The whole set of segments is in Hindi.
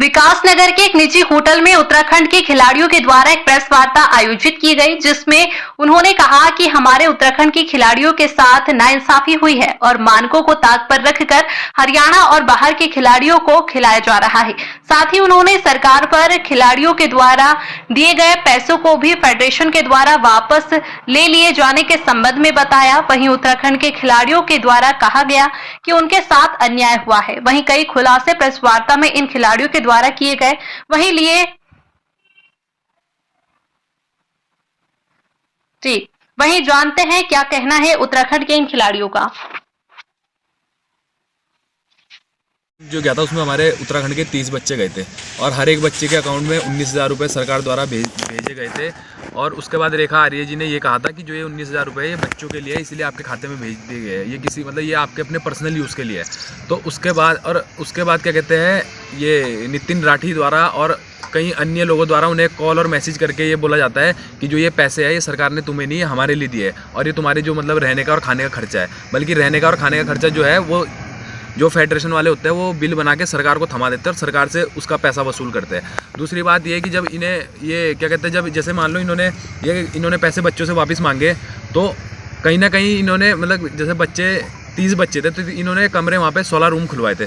विकासनगर के एक निजी होटल में उत्तराखंड के खिलाड़ियों के द्वारा एक प्रेस वार्ता आयोजित की गई, जिसमें उन्होंने कहा कि हमारे उत्तराखंड के खिलाड़ियों के साथ नाइंसाफी हुई है और मानकों को ताक पर रखकर हरियाणा और बाहर के खिलाड़ियों को खिलाया जा रहा है। साथ ही उन्होंने सरकार पर खिलाड़ियों के द्वारा दिए गए पैसों को भी फेडरेशन के द्वारा वापस ले लिए जाने के संबंध में बताया। वहीं उत्तराखंड के खिलाड़ियों के द्वारा कहा गया कि उनके साथ अन्याय हुआ है। वहीं कई खुलासे प्रेस वार्ता में इन खिलाड़ियों के द्वारा किए गए। वहीं जानते हैं क्या कहना है उत्तराखंड के इन खिलाड़ियों का। जो गया था उसमें हमारे उत्तराखंड के 30 बच्चे गए थे और हर एक बच्चे के अकाउंट में 19,000 रुपये सरकार द्वारा भेजे गए थे। और उसके बाद रेखा आर्य जी ने ये कहा था कि जो ये 19,000 रुपये ये बच्चों के लिए है, इसलिए आपके खाते में भेज दिए गए हैं। ये किसी मतलब ये आपके अपने पर्सनल यूज़ के लिए है। तो उसके बाद क्या कहते हैं, ये नितिन राठी द्वारा और कई अन्य लोगों द्वारा उन्हें कॉल और मैसेज करके ये बोला जाता है कि जो ये पैसे है ये सरकार ने तुम्हें नहीं हमारे लिए दिए है और ये तुम्हारे जो मतलब रहने का और खाने का खर्चा है। बल्कि रहने का और खाने का खर्चा जो है वो जो फेडरेशन वाले होते हैं वो बिल बना के सरकार को थमा देते हैं और सरकार से उसका पैसा वसूल करते हैं। दूसरी बात ये है कि जब इन्हें ये क्या कहते हैं, जब जैसे मान लो इन्होंने पैसे बच्चों से वापस मांगे तो कहीं ना कहीं इन्होंने मतलब जैसे बच्चे 30 बच्चे थे तो इन्होंने कमरे वहाँ पे 16 रूम खुलवाए थे।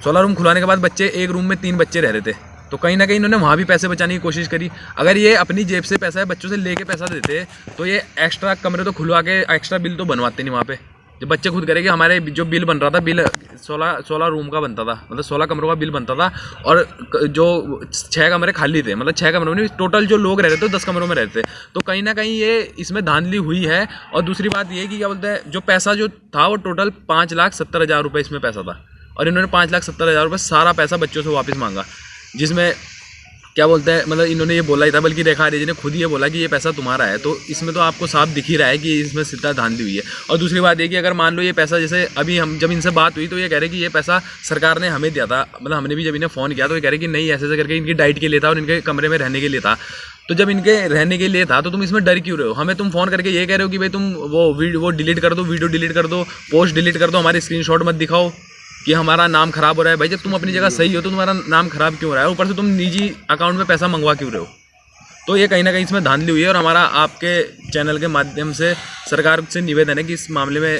16 रूम खुलवाने के बाद बच्चे एक रूम में 3 बच्चे रह रहे थे। तो कहीं ना कहीं इन्होंने वहाँ भी पैसे बचाने की कोशिश करी। अगर ये अपनी जेब से पैसा बच्चों से लेके पैसा देते तो ये एक्स्ट्रा कमरे तो खुलवा के एक्स्ट्रा बिल तो बनवाते नहीं वहाँ पे। जब बच्चे खुद करेंगे, हमारे जो बिल बन रहा था, बिल 16 रूम का बनता था, मतलब 16 कमरों का बिल बनता था और जो 6 कमरे खाली थे, मतलब 6 कमरों में टोटल जो लोग रह रहे थे 10 कमरों में रहते थे। तो कहीं ना कहीं ये इसमें धांधली हुई है। और दूसरी बात ये कि क्या बोलते हैं, जो पैसा जो था वो टोटल 5,70,000 रुपये इसमें पैसा था और इन्होंने 5,70,000 रुपये सारा पैसा बच्चों से वापस मांगा, जिसमें क्या बोलते हैं मतलब इन्होंने ये बोला ही था, बल्कि रेखा आर्य जी ने खुद ये बोला कि ये पैसा तुम्हारा है। तो इसमें तो आपको साफ दिख ही रहा है कि इसमें सीधा धांधली हुई है। और दूसरी बात ये कि अगर मान लो ये पैसा, जैसे अभी हम जब इनसे बात हुई तो ये कह रहे कि ये पैसा सरकार ने हमें दिया था, मतलब हमने भी जब इन्हें फ़ोन किया तो ये कह रहे कि नहीं, ऐसे करके इनकी डाइट के लिए था और इनके कमरे में रहने के लिए था। तो जब इनके रहने के लिए था तो तुम इसमें डर क्यों रहे हो? हमें तुम फ़ोन करके ये कह रहे हो कि भाई तुम वो डिलीट कर दो, वीडियो डिलीट कर दो, पोस्ट डिलीट कर दो, हमारे स्क्रीनशॉट मत दिखाओ कि हमारा नाम खराब हो रहा है। भाई जब तुम अपनी जगह सही हो तो तुम्हारा नाम खराब क्यों हो रहा है? ऊपर से तुम निजी अकाउंट में पैसा मंगवा क्यों रहे हो? तो ये कहीं ना कहीं इसमें धांधली हुई है और हमारा आपके चैनल के माध्यम से सरकार से निवेदन है कि इस मामले में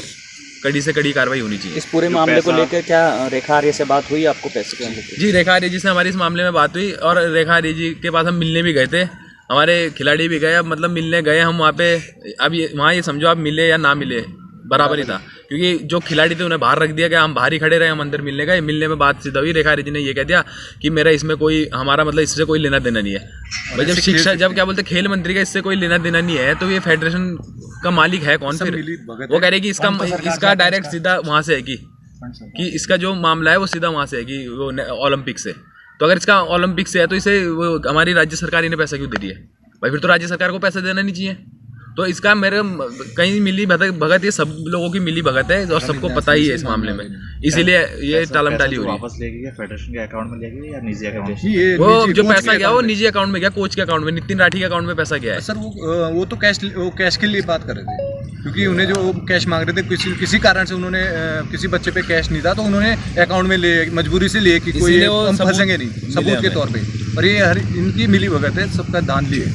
कड़ी से कड़ी कार्रवाई होनी चाहिए। इस पूरे मामले को लेकर क्या रेखा आर्य से बात हुई आपको पैसे के? जी, रेखा आर्य जी से हमारी इस मामले में बात हुई और रेखा आर्य जी के पास हम मिलने भी गए थे। हमारे खिलाड़ी भी गए, मतलब मिलने गए हम वहाँ पे। अब वहाँ ये समझो आप मिले या ना मिले बराबर ही था, क्योंकि जो खिलाड़ी थे उन्हें बाहर रख दिया गया, हम बाहर ही खड़े रहे, हम अंदर मिलने गए। मिलने में बात सीधा हुई, रेखा आर्य जी ने ये कह दिया कि मेरा इसमें कोई, हमारा मतलब इससे कोई लेना देना नहीं है। भाई जब शिक्षा, जब क्या बोलते खेल मंत्री का इससे कोई लेना देना नहीं है तो ये फेडरेशन का मालिक है कौन फिर? वो कह रहे कि इसका डायरेक्ट सीधा वहाँ से है कि इसका जो मामला है वो सीधा वहाँ से है कि वो ओलंपिक से। तो अगर इसका ओलंपिक से है तो इसे वो हमारी राज्य सरकार इन्हें पैसा क्यों दे रही है? भाई फिर तो राज्य सरकार को पैसा देना नहीं चाहिए। तो इसका मेरे कहीं मिली भगत, ये सब लोगों की मिली भगत है और सबको पता ही है इस मामले में, इसीलिए ये टालम टाली हो रही है। वापस ले गई फेडरेशन के अकाउंट में ले गई या निजी अकाउंट? वो जो पैसा गया वो निजी अकाउंट में गया, कोच के अकाउंट में, नितिन राठी के अकाउंट में पैसा गया है। सर वो तो कैश के लिए बात कर रहे थे, क्योंकि उन्हें जो कैश मांग रहे थे किसी कारण से उन्होंने किसी बच्चे पे कैश नहीं था तो उन्होंने अकाउंट में ले, मजबूरी से लिए कि कोई हम फंसेंगे नहीं, सबूत के तौर पे। और ये इनकी मिली भगत है, सबका दान लिए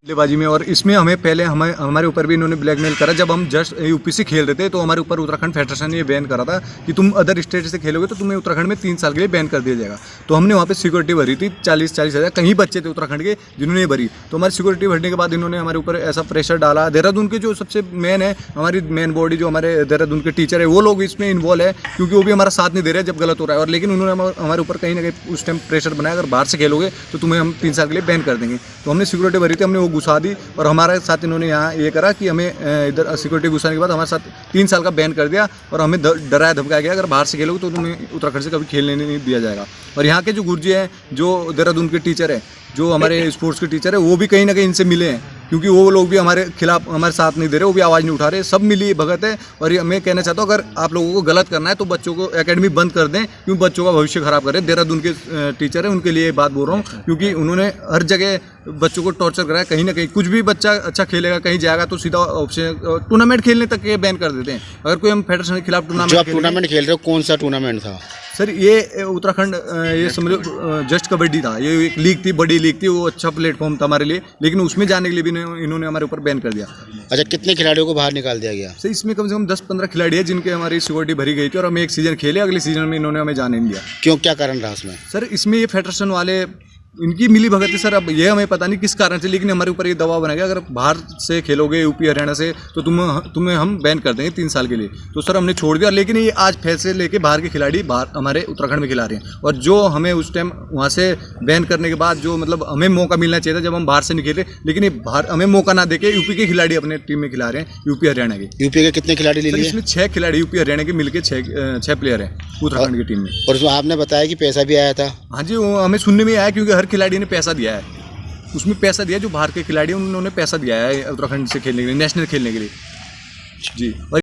बल्लेबाजी में। और इसमें हमें पहले हमारे ऊपर भी इन्होंने ब्लैकमेल करा। जब हम जस्ट यूपी से खेल रहे थे तो हमारे ऊपर उत्तराखंड फेडरेशन ने ये बैन करा था कि तुम अदर स्टेट से खेलोगे तो तुम्हें उत्तराखंड में 3 साल के लिए बैन कर दिया जाएगा। तो हमने वहाँ पे सिक्योरिटी भरी थी 40,000। कहीं बच्चे थे उत्तराखंड के जिन्होंने भरी। तो हमारी सिक्योरिटी भरने के बाद इन्होंने हमारे ऊपर ऐसा प्रेशर डाला। देहरादून के जो सबसे मेन है, हमारी मेन बॉडी जो हमारे देहरादून के टीचर है, वो लोग इसमें इन्वॉल्व है, क्योंकि वो भी हमारा साथ नहीं दे रहे जब गलत हो रहा है। और लेकिन उन्होंने हमारे ऊपर कहीं ना कहीं उस टाइम प्रेशर बनाया, अगर बाहर से खेलोगे तो तुम्हें हम 3 साल के लिए बैन कर देंगे। तो हमने सिक्योरिटी भरी थी, हमने वो घुसा दी और हमारे साथ इन्होंने यहाँ ये करा कि हमें इधर सिक्योरिटी घुसाने के बाद हमारे साथ 3 साल का बैन कर दिया और हमें डराया धमकाया गया, अगर बाहर से खेलोगे तो तुम्हें उत्तराखंड से कभी खेलने नहीं दिया जाएगा। और यहाँ के जो गुरुजी हैं, जो देहरादून के टीचर हैं, जो हमारे स्पोर्ट्स के टीचर है, वो भी कहीं ना कहीं इनसे मिले हैं, क्योंकि वो लोग भी हमारे खिलाफ, हमारे साथ नहीं दे रहे, वो भी आवाज़ नहीं उठा रहे। सब मिली भगत है। और मैं कहना चाहता हूँ, अगर आप लोगों को गलत करना है तो बच्चों को एकेडमी बंद कर दें, क्योंकि बच्चों का भविष्य खराब कर रहे हैं। देहरादून के टीचर है, उनके लिए बात बोल रहा हूँ, क्योंकि उन्होंने हर जगह बच्चों को टॉर्चर कराया। कहीं ना कहीं कुछ भी बच्चा अच्छा खेलेगा, कहीं जाएगा तो सीधा ऑप्शन टूर्नामेंट खेलने तक ये बैन कर देते हैं। अगर कोई हम फेडरेशन के खिलाफ टूर्नामेंट खेल रहे हो, कौन सा टूर्नामेंट था? सर ये उत्तराखंड ये समझो जस्ट कबड्डी था, ये एक लीग थी, बड़ी लीग थी, वो अच्छा प्लेटफॉर्म था हमारे लिए, लेकिन उसमें जाने के लिए भी इन्होंने हमारे ऊपर बैन कर दिया। अच्छा, कितने खिलाड़ियों को बाहर निकाल दिया गया? सर इसमें कम से कम 10-15 खिलाड़ी है जिनके हमारी सिक्योरिटी भरी गई थी और हम एक सीजन खेले, अगले सीजन में इन्होंने हमें जाने नहीं दिया। क्यों, क्या कारण रहा उसमें? सर इसमें ये फेडरेशन वाले इनकी मिली भगत है सर, अब ये हमें पता नहीं किस कारण से, लेकिन हमारे ऊपर ये दबाव बना गया अगर बाहर से खेलोगे यूपी हरियाणा से तो तुम्हें हम बैन कर देंगे 3 साल के लिए। तो सर हमने छोड़ दिया, लेकिन ये आज फैसले लेके बाहर के खिलाड़ी बाहर हमारे उत्तराखंड में खिला रहे हैं। और जो हमें उस टाइम वहाँ से बैन करने के बाद जो मतलब हमें मौका मिलना चाहिए था जब हम बाहर से नहीं खेले, लेकिन ये बाहर हमें मौका ना देके यूपी के खिलाड़ी अपने टीम में खिला रहे हैं, यूपी हरियाणा के। यूपी के कितने खिलाड़ी ले लिए? इसमें 6 खिलाड़ी यूपी हरियाणा के मिलकर 6 प्लेयर हैं उत्तराखंड की टीम में। और उसमें आपने बताया कि पैसा भी आया था? हाँ जी, वो हमें सुनने में आया क्योंकि हर खिलाड़ी ने पैसा दिया है, उसमें पैसा दिया, जो बाहर के खिलाड़ी हैं उन्होंने पैसा दिया है उत्तराखंड से खेलने के लिए, नेशनल खेलने के लिए जी।